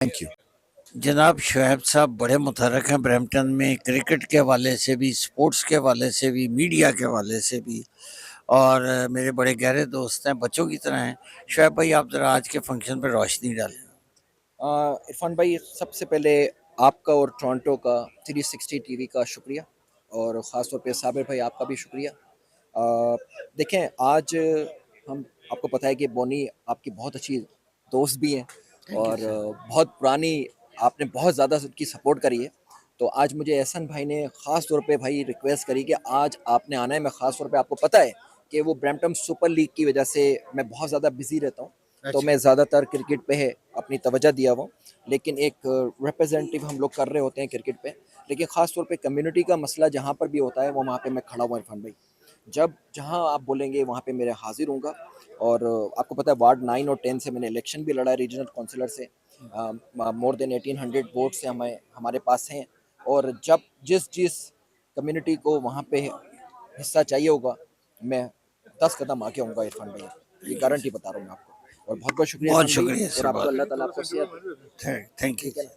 Thank you. जनाब शुएब साहब बड़े मुतहरक हैं ब्रैम्पटन में, क्रिकेट के हवाले से भी, स्पोर्ट्स के हवाले से भी, मीडिया के हवाले से भी। और मेरे बड़े गहरे दोस्त हैं, बच्चों की तरह हैं। शुएब भाई, आप ज़रा आज के फंक्शन पर रोशनी डालें। इरफान भाई, सबसे पहले आपका और टोरंटो का 360 टीवी का शुक्रिया, और ख़ास तौर पे साबिर भाई आपका भी शुक्रिया। देखें, आज हम आपको पता है कि बोनी आपकी बहुत अच्छी दोस्त भी हैं, थैंक यू और सर। बहुत पुरानी, आपने बहुत ज़्यादा उनकी सपोर्ट करी है। तो आज मुझे एहसन भाई ने ख़ास तौर पे भाई रिक्वेस्ट करी कि आज आपने आना है। मैं ख़ास तौर पे, आपको पता है कि वो ब्रैम्पटन सुपर लीग की वजह से मैं बहुत ज़्यादा बिजी रहता हूँ, तो अच्छा। मैं ज़्यादातर क्रिकेट पे है अपनी तवज्जो दिया हुआ हूँ। लेकिन एक रिप्रेजेंटेटिव हम लोग कर रहे होते हैं क्रिकेट पे, लेकिन ख़ास तौर पे कम्युनिटी का मसला जहाँ पर भी होता है वो वहाँ पे मैं खड़ा हुआ इरफान भाई। जब जहाँ आप बोलेंगे वहाँ पे मेरे हाजिर हूँगा। और आपको पता है वार्ड 9 और 10 से मैंने इलेक्शन भी लड़ा है रीजनल काउंसिलर से। मोर देन 1800 वोट से हमें हमारे पास हैं। और जब जिस जिस कम्युनिटी को वहाँ पे हिस्सा चाहिए होगा, मैं 10 कदम आगे होऊंगा इरफान भाई, ये थैंक यू गारंटी सर। बता रहा हूँ मैं आपको। और बहुत बहुत शुक्रिया बहुत इरफान भाई, शुक्रिया और सर। आपको बहुत अल्लाह ताला आपको सेहत। Thank you. ठीक है ना।